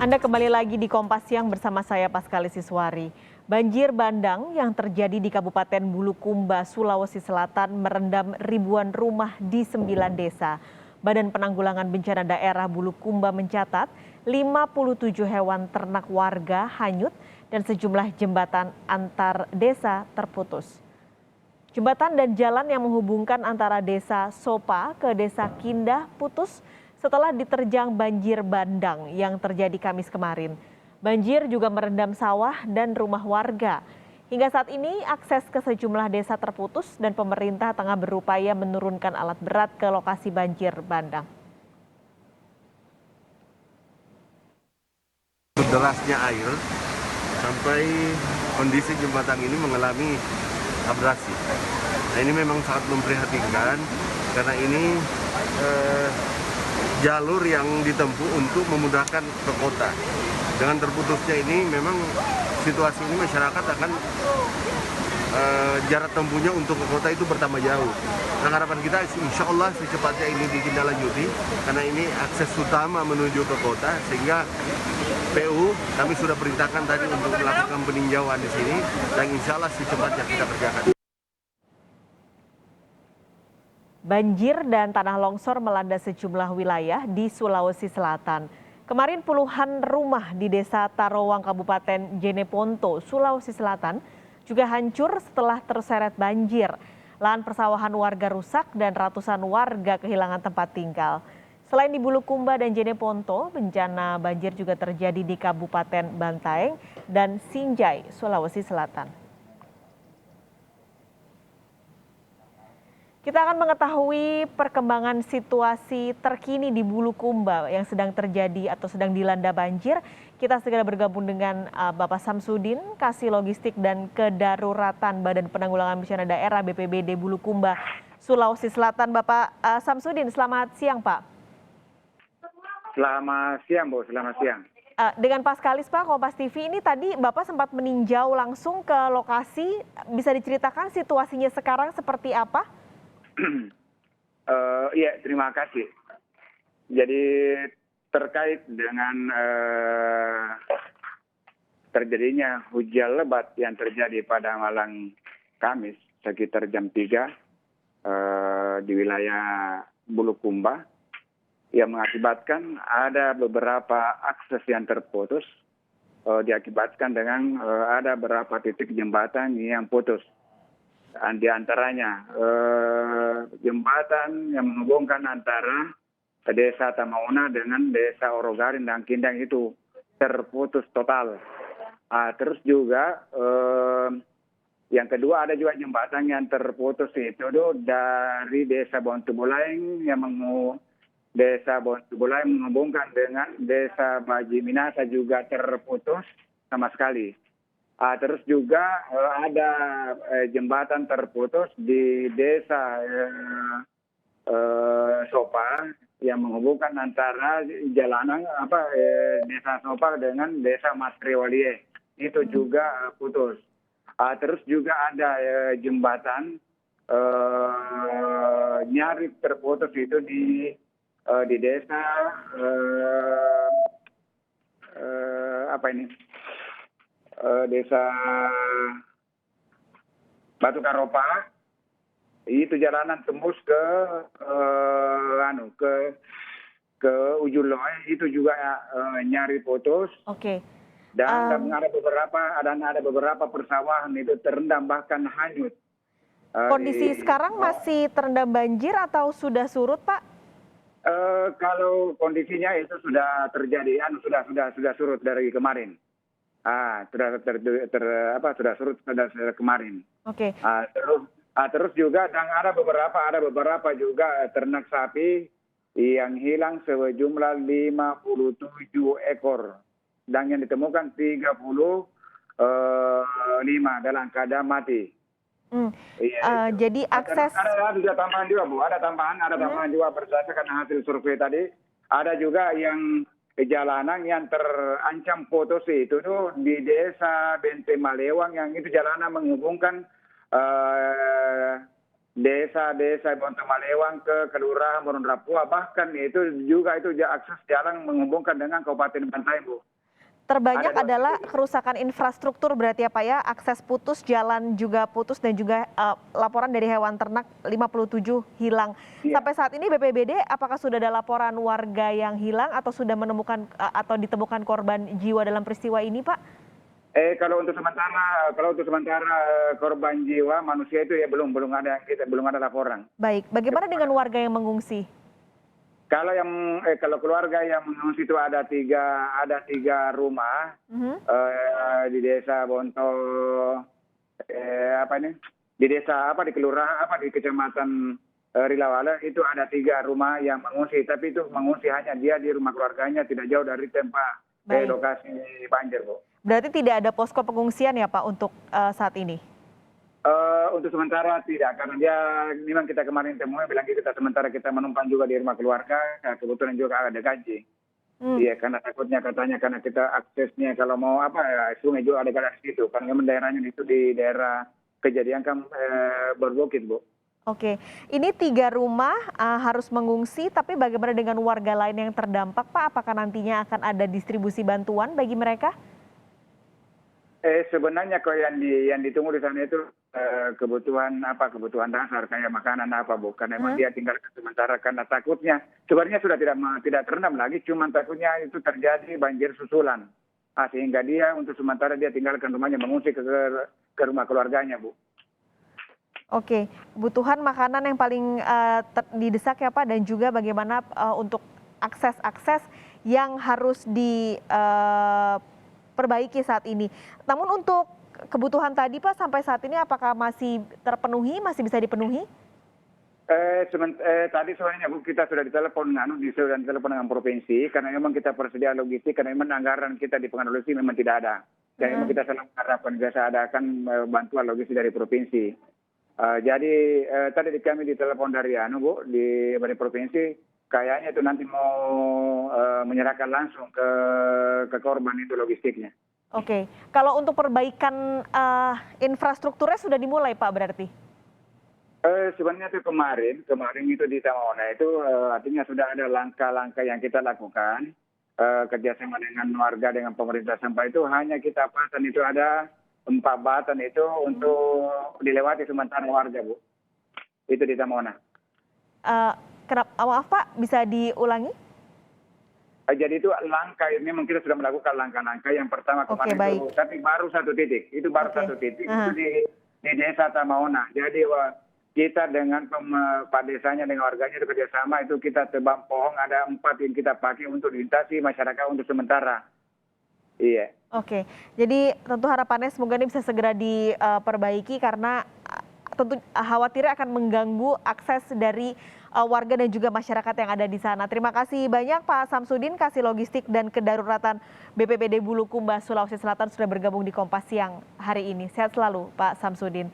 Anda kembali lagi di Kompas Siang bersama saya Paskali Siswari. Banjir bandang yang terjadi di Kabupaten Bulukumba, Sulawesi Selatan merendam ribuan rumah di 9 desa. Badan Penanggulangan Bencana Daerah Bulukumba mencatat 57 hewan ternak warga hanyut dan sejumlah jembatan antar desa terputus. Jembatan dan jalan yang menghubungkan antara desa Sopa ke desa Kindah putus setelah diterjang banjir bandang yang terjadi Kamis kemarin. Banjir juga merendam sawah dan rumah warga. Hingga saat ini akses ke sejumlah desa terputus dan pemerintah tengah berupaya menurunkan alat berat ke lokasi banjir bandang. Derasnya air sampai kondisi jembatan ini mengalami abrasi. Nah, ini memang sangat memprihatinkan karena ini jalur yang ditempuh untuk memudahkan ke kota. Dengan terputusnya ini memang situasi ini masyarakat akan jarak tempuhnya untuk ke kota itu bertambah jauh. Nah, harapan kita insya Allah secepatnya ini ditindaklanjuti karena ini akses utama menuju ke kota, sehingga PU kami sudah perintahkan tadi untuk melakukan peninjauan di sini dan insya Allah secepatnya kita kerjakan. Banjir dan tanah longsor melanda sejumlah wilayah di Sulawesi Selatan. Kemarin puluhan rumah di desa Tarowang, Kabupaten Jeneponto, Sulawesi Selatan juga hancur setelah terseret banjir. Lahan persawahan warga rusak dan ratusan warga kehilangan tempat tinggal. Selain di Bulukumba dan Jeneponto, bencana banjir juga terjadi di Kabupaten Bantaeng dan Sinjai, Sulawesi Selatan. Kita akan mengetahui perkembangan situasi terkini di Bulukumba yang sedang terjadi atau sedang dilanda banjir. Kita segera bergabung dengan Bapak Samsudin, Kasih Logistik dan Kedaruratan Badan Penanggulangan Bencana Daerah BPBD Bulukumba, Sulawesi Selatan. Bapak Samsudin, selamat siang Pak. Selamat siang Bu, selamat siang. Dengan Paskalis Pak, Kompas TV ini tadi Bapak sempat meninjau langsung ke lokasi. Bisa diceritakan situasinya sekarang seperti apa? Iya, terima kasih. Jadi terkait dengan terjadinya hujan lebat yang terjadi pada malam Kamis sekitar jam 3 di wilayah Bulukumba yang mengakibatkan ada beberapa akses yang terputus, diakibatkan dengan ada beberapa titik jembatan yang putus. Di antaranya jembatan yang menghubungkan antara desa Tamauna dengan desa Orogarin dan Kindang itu terputus total. Terus juga yang kedua ada juga jembatan yang terputus itu dari desa Bontubulaing yang menghubungkan dengan desa Baji Minasa juga terputus sama sekali. Terus juga ada jembatan terputus di desa Sopa yang menghubungkan antara jalanan desa Sopa dengan desa Mastriwalie, itu juga putus. Terus juga ada jembatan nyaris terputus itu di desa desa Batu Karopa, itu jalanan tembus ke Ujung Loe, itu juga nyari putus. Oke. Dan ada beberapa persawahan itu terendam bahkan hanyut. Kondisi sekarang masih terendam banjir atau sudah surut, Pak? Kalau kondisinya itu sudah terjadi, sudah surut dari kemarin. Sudah surut kemarin. Oke. Terus juga dan ada beberapa juga ternak sapi yang hilang sejumlah 57 ekor dan yang ditemukan 35 dalam keadaan mati. Jadi akses ada tambahan juga Bu, ada tambahan juga berdasarkan hasil survei tadi. Ada juga yang jalanan yang terancam putus itu di desa Bente Malewang yang itu jalanan menghubungkan desa-desa Bonto Malewang ke Kelurahan Morondapua, bahkan itu juga akses jalan menghubungkan dengan Kabupaten Bantaeng, Bu. Terbanyak Ada dua adalah titik. kerusakan infrastruktur berarti ya Pak ya, akses putus, jalan juga putus dan juga laporan dari hewan ternak 57 hilang. Iya. Sampai saat ini BPBD apakah sudah ada laporan warga yang hilang atau sudah menemukan atau ditemukan korban jiwa dalam peristiwa ini Pak? Kalau untuk sementara korban jiwa manusia itu ya belum ada laporan. Baik, bagaimana dengan warga yang mengungsi? Kalau keluarga yang mengungsi itu ada tiga rumah Mhm. di desa Bonto, di desa di kelurahan di kecamatan Rilawala itu ada 3 rumah yang mengungsi, tapi itu mengungsi hanya dia di rumah keluarganya tidak jauh dari tempat Baik. lokasi banjir, Bu. Berarti tidak ada posko pengungsian ya Pak untuk saat ini? Untuk sementara tidak, karena dia memang kita kemarin temui bilang kita sementara kita menumpang juga di rumah keluarga, kebetulan juga ada gaji. Hmm. Iya, karena takutnya katanya karena kita aksesnya kalau mau sungai juga ada garis situ, karena memang daerahnya itu di daerah kejadian kan berbukit, Bu. Oke, ini 3 rumah harus mengungsi, tapi bagaimana dengan warga lain yang terdampak Pak? Apakah nantinya akan ada distribusi bantuan bagi mereka? Sebenarnya kalau yang ditunggu di sana itu kebutuhan dasar kayak makanan Bu, karena memang dia tinggal sementara karena takutnya sebenarnya sudah tidak terendam lagi, cuma takutnya itu terjadi banjir susulan, sehingga dia untuk sementara dia tinggalkan rumahnya mengungsi ke rumah keluarganya, Bu. Oke, kebutuhan makanan yang paling didesak ya Pak, dan juga bagaimana untuk akses-akses yang harus diperbaiki saat ini. Namun untuk kebutuhan tadi Pak sampai saat ini apakah masih terpenuhi, masih bisa dipenuhi? Tadi sebenarnya Bu kita sudah ditelepon dengan provinsi karena memang kita persedia logistik karena memang anggaran kita di pengelolaan logistik memang tidak ada. Dan memang kita selalu mengharapkan biasa adakan bantuan logistik dari provinsi. Jadi tadi kami ditelepon dari Bu dari provinsi, kayaknya itu nanti mau menyerahkan langsung ke korban itu logistiknya. Oke, kalau untuk perbaikan infrastrukturnya sudah dimulai Pak berarti? Sebenarnya itu kemarin itu di Tamaona itu artinya sudah ada langkah-langkah yang kita lakukan kerjasama dengan warga dengan pemerintah sampah itu hanya kita pasang itu ada 4 batan itu untuk dilewati sementara warga Bu. Itu di Tamaona. Maaf Pak, bisa diulangi? Jadi itu langkah ini memang kita sudah melakukan langkah-langkah yang pertama kemarin itu, tapi baru 1 titik. Itu baru 1 titik itu di desa Tamaona. Jadi kita dengan Pak desanya dengan warganya itu kerjasama itu kita tebang pohon ada 4 yang kita pakai untuk dilintasi masyarakat untuk sementara. Iya. Oke, jadi tentu harapannya semoga ini bisa segera diperbaiki karena tentu khawatirnya akan mengganggu akses dari warga dan juga masyarakat yang ada di sana. Terima kasih banyak Pak Samsudin, Kasih Logistik dan Kedaruratan BPBD Bulukumba, Sulawesi Selatan sudah bergabung di Kompas Siang hari ini. Sehat selalu Pak Samsudin.